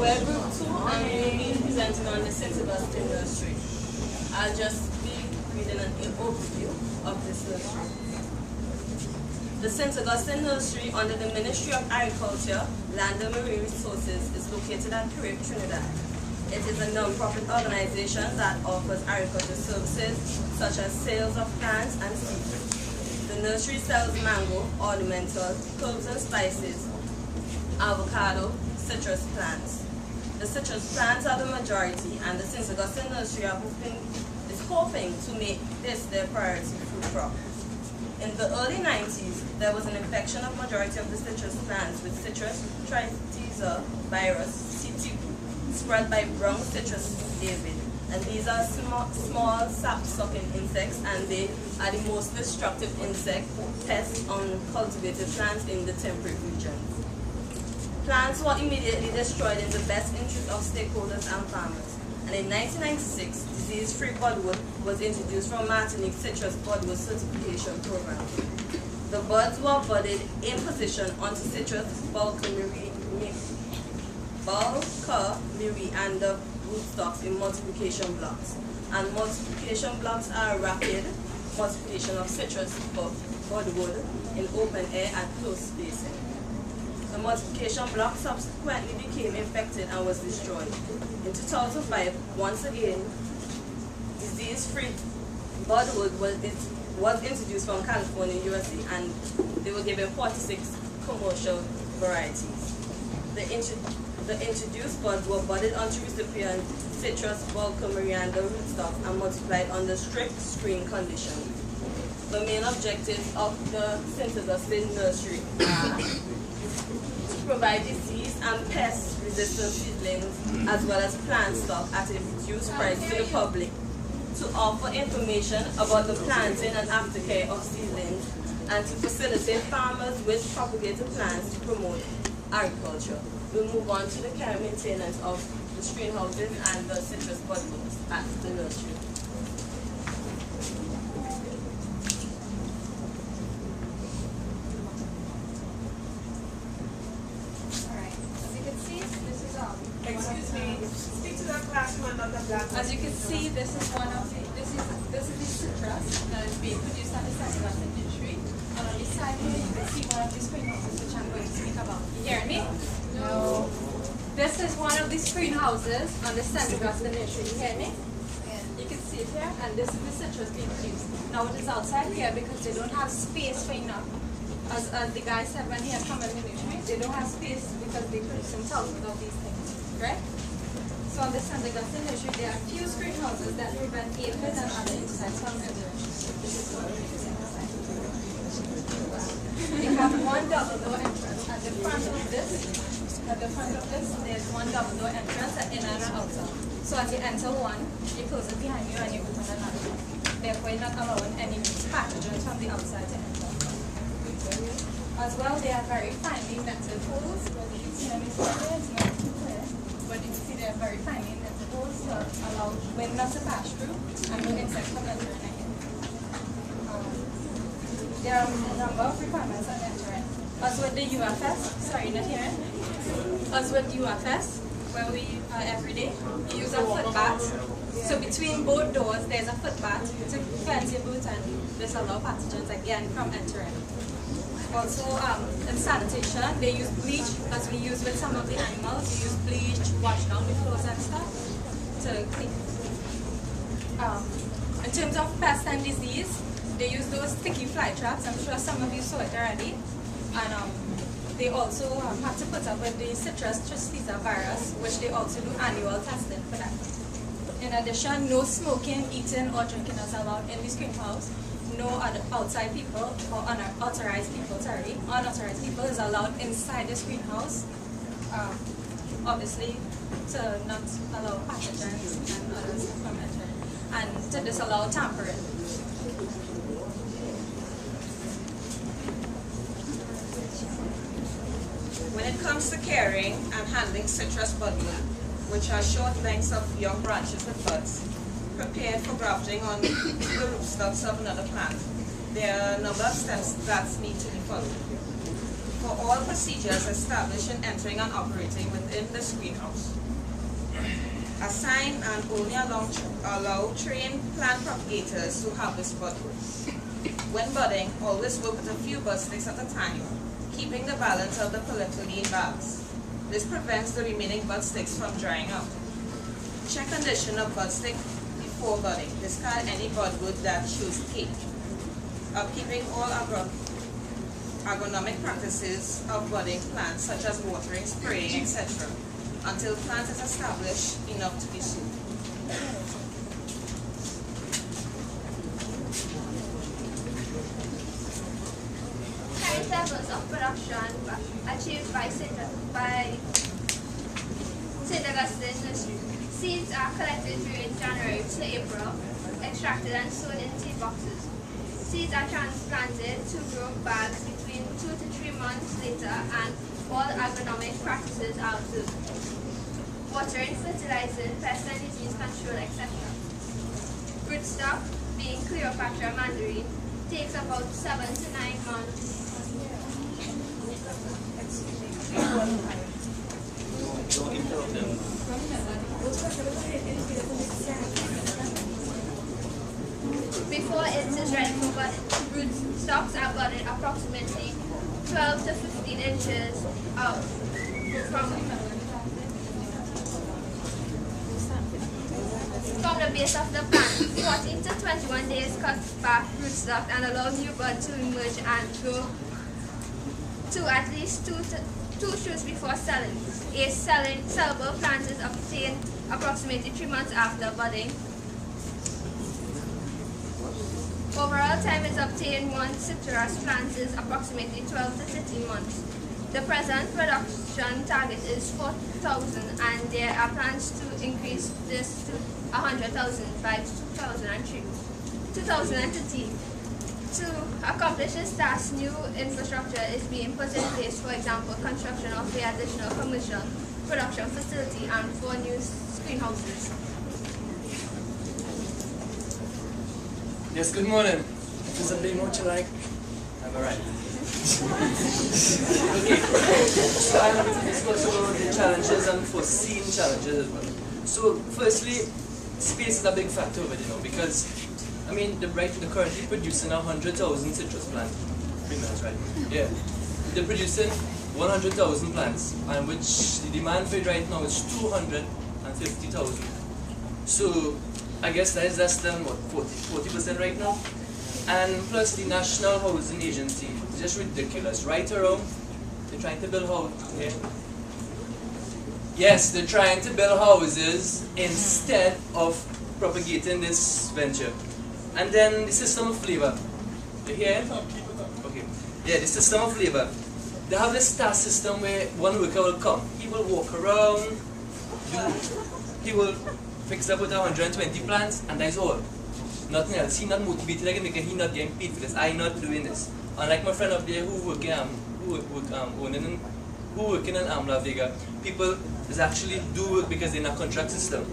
Well, group 2, I'm going to be presenting on the St. Augustine Nursery. I'll just be reading an overview of this nursery. The St. Augustine Nursery under the Ministry of Agriculture, Land and Marine Resources is located at Caraib, Trinidad. It is a non-profit organization that offers agricultural services such as sales of plants and seeds. The nursery sells mango, ornamental, herbs and spices, avocado, citrus plants. The citrus plants are the majority, and the St. Augustine Nursery is hoping to make this their priority food crop. In the early 90s, there was an infection of majority of the citrus plants with citrus trithesia virus, CT, spread by brown citrus aphid. And these are small sap-sucking insects, and they are the most destructive insect pests on cultivated plants in the temperate regions. Plants were immediately destroyed in the best interest of stakeholders and farmers. And in 1996, disease-free budwood was introduced from Martinique Citrus Budwood Certification Program. The buds were budded in position onto citrus bulka miri and the rootstocks in multiplication blocks. And multiplication blocks are rapid multiplication of citrus budwood in open air at close spacing. The multiplication block subsequently became infected and was destroyed. In 2005, once again, disease-free budwood was introduced from California, USA, and they were given 46 commercial varieties. The introduced buds were budded onto recipient citrus, bulka, merianda rootstock and multiplied under strict screen conditions. The main objectives of the St. Augustine Nursery are to provide disease and pest-resistant seedlings as well as plant stock at a reduced price to the public, to offer information about the planting and aftercare of seedlings, and to facilitate farmers with propagated plants to promote agriculture. We'll move on to the care and maintenance of the screen houses and the citrus budwoods at the nursery. Excuse me, speak to the classroom, not the black. As you can see, this is the citrus that is being produced at the St. Augustine Nursery. And on this side here, you can see one of these greenhouses, which I'm going to speak about. You hear me? No. This is one of these greenhouses on the St. Augustine Nursery. You hear me? You can see it here, and this is the citrus being produced. Now it is outside here because they don't have space for enough. As the guy said when he had come in the nursery, they don't have space because they produce themselves without these things. Correct? So on the St. Augustine Nursery, there are few greenhouses that prevent aphids and other insects from entering. This is one of the inside. They have one double door entrance at the front of this. At the front of this, there's one double door entrance at inner and outer. So as you enter one, you close it behind you and you open another one. Therefore, you're not allowing any pathogens from the outside to enter. As well, they are very finely netted holes. Well, you can see them is not too clear, but you can see they are very finely netted holes to allow wind not to pass through and no insects from entering again. There are a number of requirements on entering. As with the UFS, sorry, not here. As with UFS, where we are every day, you use a footbath. So between both doors, there's a footbath to cleanse your boots and disallow pathogens again from entering. Also, in sanitation, they use bleach, as we use with some of the animals. We use bleach, wash down the clothes and stuff to clean. In terms of pest and disease, they use those sticky fly traps. I'm sure some of you saw it already. And they also have to put up with the citrus trithesia virus, which they also do annual testing for that. In addition, no smoking, eating, or drinking is allowed in this greenhouse. No other outside people or unauthorized people is allowed inside this greenhouse. Obviously, to not allow pathogens and others from entering, and to disallow tampering. When it comes to caring and handling citrus budwood, which are short lengths of young branches with buds, prepared for grafting on the rootstocks of another plant, there are a number of steps that need to be followed. for all procedures established in entering and operating within this greenhouse. Assign and only allow trained plant propagators to harvest budwoods. When budding, always work with a few bud sticks at a time, keeping the balance of the polyethylene bags. This prevents the remaining bud sticks from drying out. Check condition of bud stick before budding. Discard any budwood that shows decay. Upkeeping all agronomic practices of budding plants such as watering, spraying, etc. until plant is established enough to be sold. Current levels of production achieved by St. Augustine Nursery. Seeds are collected during January to April, extracted and sown in seed boxes. Seeds are transplanted to grow bags between 2 to 3 months later, and all agronomic practices are observed. Watering, fertilizing, pest and disease control, etc. Rootstock, being Cleopatra mandarin, takes about 7 to 9 months. Before it is ready for budding, rootstocks are budded approximately 12 to 15 inches out from the base of the plant. 14 to 21 days cut back rootstock and allow new bud to emerge and grow to at least two shoots before selling. A sellable plant is obtained approximately 3 months after budding. Overall time is obtained once citrus plant is approximately 12 to 13 months. The present production target is 4,000 and there are plans to increase this to 100,000 by 2013. To accomplish this task, new infrastructure is being put in place, for example, construction of the additional commercial production facility and 4 new greenhouses. Yes, good morning. Is there something much you like? I'm alright. Okay, so I'm going to discuss about the challenges and foreseen challenges as well. So, firstly, space is a big factor over it, because I mean, they're currently producing 100,000 citrus plants. 3 minutes, right? Yeah. They're producing 100,000 plants, and which the demand for it right now is 250,000. So, I guess that is less than what, 40% right now? And plus the National Housing Agency, it's just ridiculous. Right around, they're trying to build houses. Okay? Yes, they're trying to build houses instead of propagating this venture. And then the system of flavor. You hear it? Okay. Yeah, the system of flavor. They have this task system where one worker will come. He will walk around, he will fix up with 120 plants, and that's all. Nothing else. He not motivated again because he not getting paid for this. I not doing this. Unlike my friend up there who working in La Vega, people is actually do work because they're in a contract system.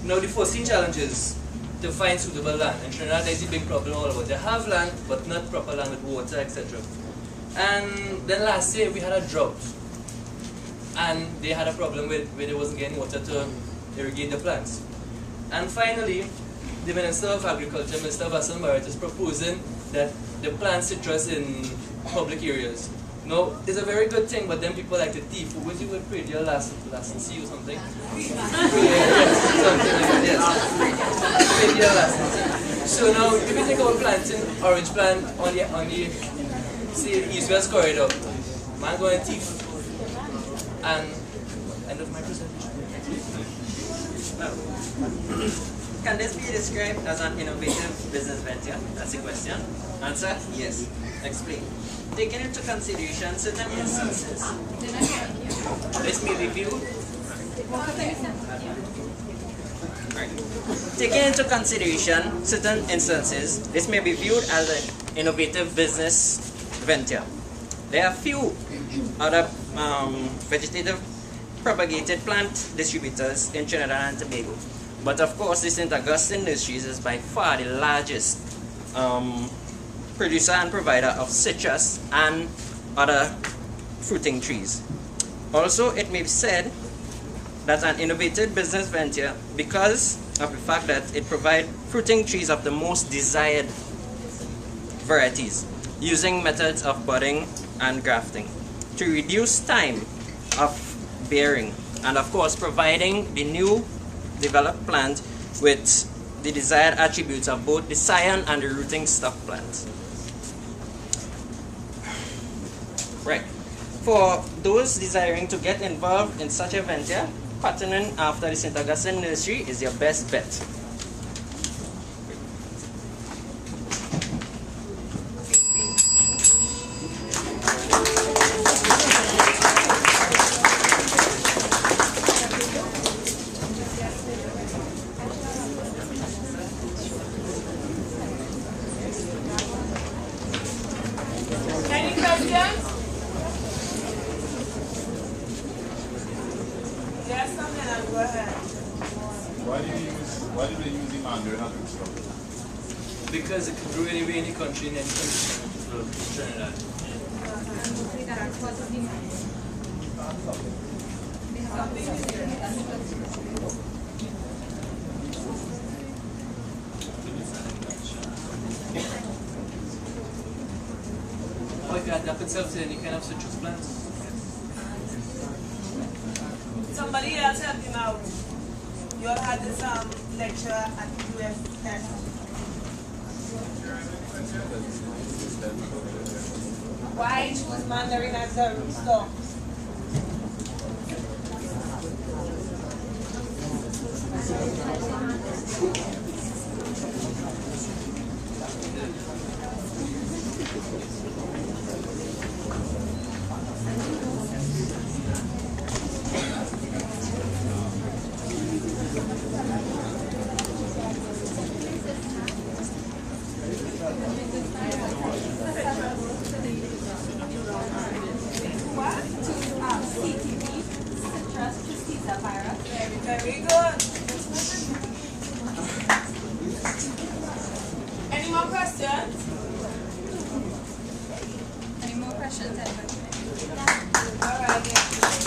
Now the foreseen challenges to find suitable land. In Trinidad there's a big problem all about. They have land but not proper land with water, etc. And then last year we had a drought. And they had a problem where they wasn't getting water to irrigate the plants. And finally, the Minister of Agriculture, Mr. Vassan Barrett, is proposing that they plant citrus in public areas. Now, it's a very good thing, but then people like to thief. Who was you with Pradial last C or something? So now, if you think about planting orange plant on the say, East-West corridor, man going to thief. And end of my presentation. Can this be described as an innovative business venture? That's the question. Answer? Yes. Explain. Taking into consideration certain instances, this may be viewed. Taking into consideration certain instances, this may be viewed as an innovative business venture. There are few other vegetative propagated plant distributors in Trinidad and Tobago. But of course, the St. Augustine Nurseries is by far the largest producer and provider of citrus and other fruiting trees. Also, it may be said that an innovative business venture because of the fact that it provides fruiting trees of the most desired varieties using methods of budding and grafting to reduce time of bearing, and of course providing the new developed plant with the desired attributes of both the scion and the rooting stock plant. Right. For those desiring to get involved in such a venture, patterning after the St. Augustine Nursery is your best bet. Any questions? Yes, Samina, go ahead. Why did they use the mandarin as instructor? Because it can grow anywhere in the country in any condition of Trinidad. Or it can adapt itself to any kind of citrus plants. Somebody else help him out. You all had this lecture at UFS. Why choose Mandarin as the rootstock? CTV, Citrus Tristeza virus. Very good. Any more questions? Any more questions, anybody?